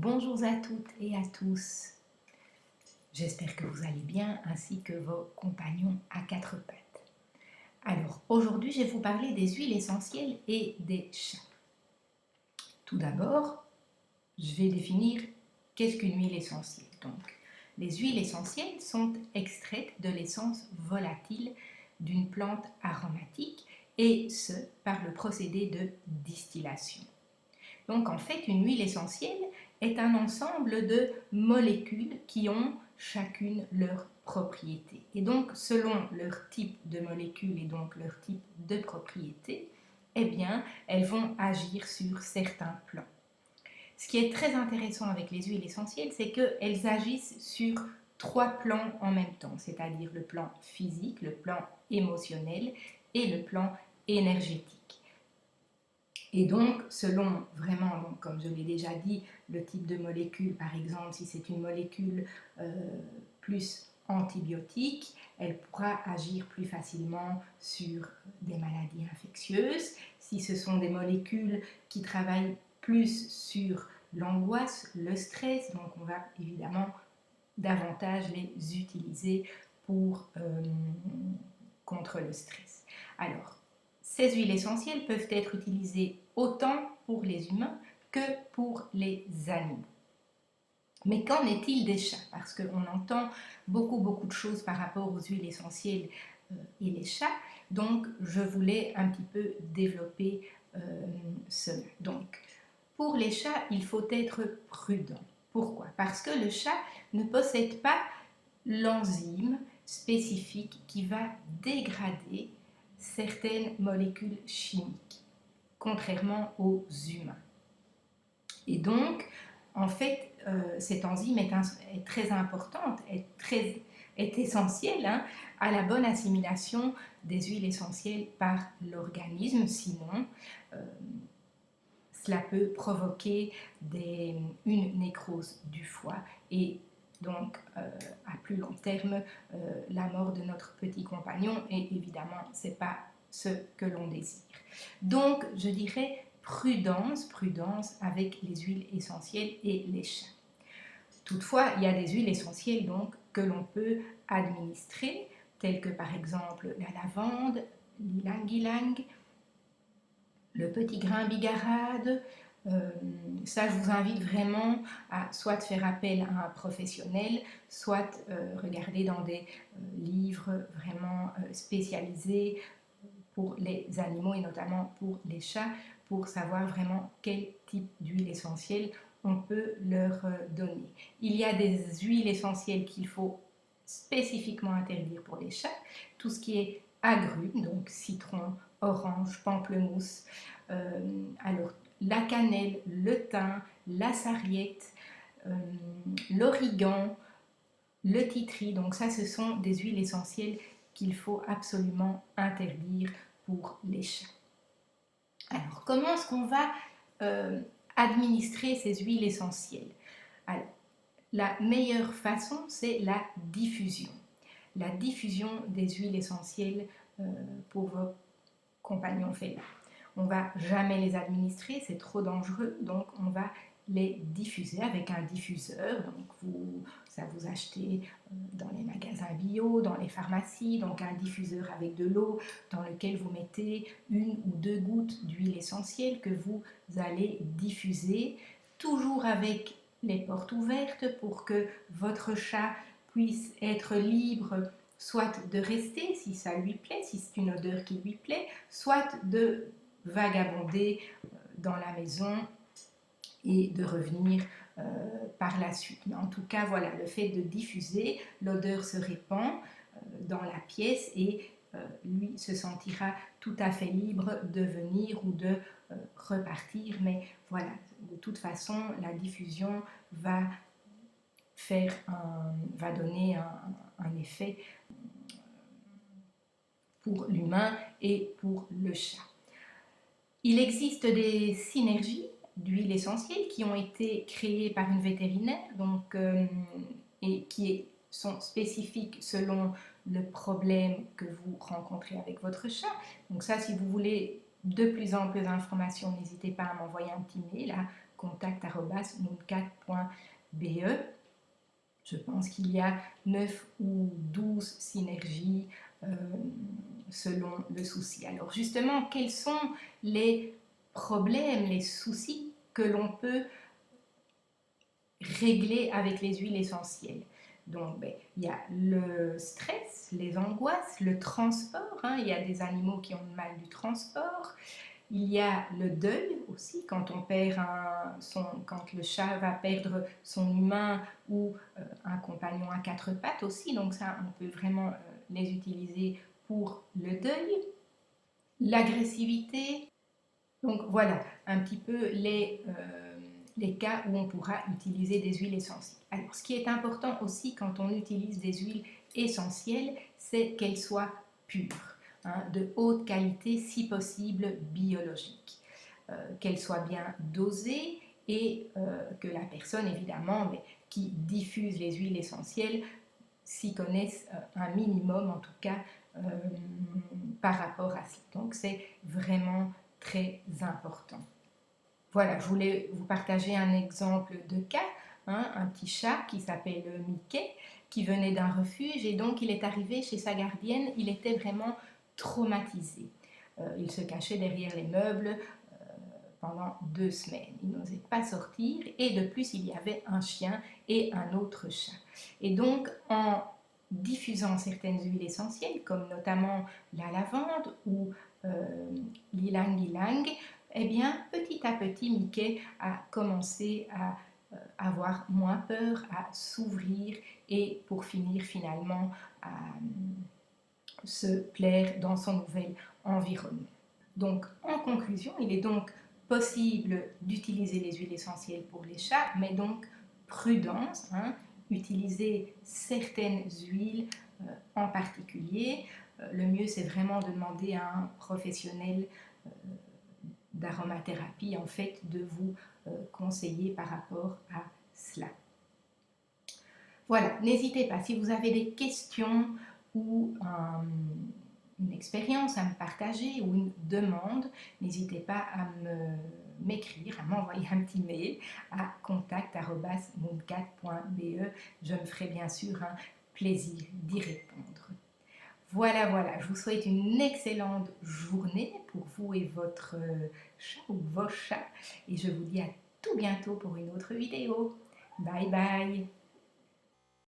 Bonjour à toutes et à tous. J'espère que vous allez bien ainsi que vos compagnons à quatre pattes. Alors aujourd'hui, je vais vous parler des huiles essentielles et des chats. Tout d'abord, je vais définir qu'est-ce qu'une huile essentielle. Donc, les huiles essentielles sont extraites de l'essence volatile d'une plante aromatique et ce par le procédé de distillation. Donc en fait, une huile essentielle est un ensemble de molécules qui ont chacune leur propriété. Et donc selon leur type de molécules et donc leur type de propriété, eh bien, elles vont agir sur certains plans. Ce qui est très intéressant avec les huiles essentielles, c'est qu'elles agissent sur trois plans en même temps, c'est-à-dire le plan physique, le plan émotionnel et le plan énergétique. Et donc, selon vraiment, donc, comme je l'ai déjà dit, le type de molécule, par exemple, si c'est une molécule plus antibiotique, elle pourra agir plus facilement sur des maladies infectieuses. Si ce sont des molécules qui travaillent plus sur l'angoisse, le stress, donc on va évidemment davantage les utiliser contre le stress. Alors, ces huiles essentielles peuvent être utilisées autant pour les humains que pour les animaux. Mais qu'en est-il des chats? Parce qu'on entend beaucoup de choses par rapport aux huiles essentielles et les chats, donc je voulais un petit peu développer cela. Donc, pour les chats, il faut être prudent. Pourquoi? Parce que le chat ne possède pas l'enzyme spécifique qui va dégrader certaines molécules chimiques, contrairement aux humains. Et donc, en fait, cette enzyme est très importante, est essentielle à la bonne assimilation des huiles essentielles par l'organisme. Sinon, cela peut provoquer une nécrose du foie et donc à plus long terme la mort de notre petit compagnon, et évidemment ce n'est pas ce que l'on désire. Donc je dirais prudence avec les huiles essentielles et les chats. Toutefois, il y a des huiles essentielles donc que l'on peut administrer, telles que par exemple la lavande, l'ylang-ylang, le petit grain bigarade. Ça, je vous invite vraiment à soit faire appel à un professionnel, soit regarder dans des livres vraiment spécialisés pour les animaux et notamment pour les chats, pour savoir vraiment quel type d'huile essentielle on peut leur donner. Il y a des huiles essentielles qu'il faut spécifiquement interdire pour les chats, tout ce qui est agrumes, donc citron, orange, pamplemousse, alors la cannelle, le thym, la sarriette, l'origan, le titri. Donc ça, ce sont des huiles essentielles qu'il faut absolument interdire pour les chats. Alors, comment est-ce qu'on va administrer ces huiles essentielles? Alors, la meilleure façon, c'est la diffusion. La diffusion des huiles essentielles pour vos compagnons félins. On ne va jamais les administrer, c'est trop dangereux, donc on va les diffuser avec un diffuseur. Donc ça vous achetez dans les magasins bio, dans les pharmacies, donc un diffuseur avec de l'eau dans lequel vous mettez 1 ou 2 gouttes d'huile essentielle que vous allez diffuser, toujours avec les portes ouvertes pour que votre chat puisse être libre soit de rester si ça lui plaît, si c'est une odeur qui lui plaît, soit de vagabonder dans la maison et de revenir par la suite. Mais en tout cas, voilà, le fait de diffuser, l'odeur se répand dans la pièce et lui se sentira tout à fait libre de venir ou de repartir. Mais voilà, de toute façon, la diffusion va donner un effet pour l'humain et pour le chat. Il existe des synergies d'huiles essentielles qui ont été créées par une vétérinaire et qui sont spécifiques selon le problème que vous rencontrez avec votre chat. Donc ça, si vous voulez de plus amples informations, n'hésitez pas à m'envoyer un petit mail à contact@mooncat.be. Je pense qu'il y a 9 ou 12 synergies selon le souci. Alors justement, quels sont les problèmes, les soucis que l'on peut régler avec les huiles essentielles? Donc, il y a le stress, les angoisses, le transport, hein, il y a des animaux qui ont mal du transport. Il y a le deuil aussi, quand on perd quand le chat va perdre son humain ou un compagnon à quatre pattes aussi. Donc ça, on peut vraiment les utiliser pour le deuil. L'agressivité. Donc voilà un petit peu les cas où on pourra utiliser des huiles essentielles. Alors, ce qui est important aussi quand on utilise des huiles essentielles, c'est qu'elles soient pures, hein, de haute qualité, si possible biologique, qu'elles soient bien dosées et que la personne, évidemment, qui diffuse les huiles essentielles s'y connaissent un minimum, en tout cas, par rapport à ça. Donc, c'est vraiment très important. Voilà, je voulais vous partager un exemple de cas, hein, un petit chat qui s'appelle Mickey, qui venait d'un refuge et donc il est arrivé chez sa gardienne, il était vraiment traumatisé. Il se cachait derrière les meubles pendant 2 semaines. Il n'osait pas sortir et de plus il y avait un chien et un autre chat. Et donc en diffusant certaines huiles essentielles comme notamment la lavande ou l'ylang ylang, eh bien, petit à petit, Mickey a commencé à avoir moins peur, à s'ouvrir et pour finir finalement à se plaire dans son nouvel environnement. Donc, en conclusion, il est donc possible d'utiliser les huiles essentielles pour les chats, mais donc prudence, hein, utiliser certaines huiles en particulier. Le mieux, c'est vraiment de demander à un professionnel d'aromathérapie en fait de vous conseiller par rapport à cela. Voilà, n'hésitez pas, si vous avez des questions ou une expérience à me partager ou une demande, n'hésitez pas à m'écrire, à m'envoyer un petit mail à contact@mooncat.be. Je me ferai bien sûr un plaisir d'y répondre. Voilà, je vous souhaite une excellente journée pour vous et votre chat ou vos chats et je vous dis à tout bientôt pour une autre vidéo. Bye bye!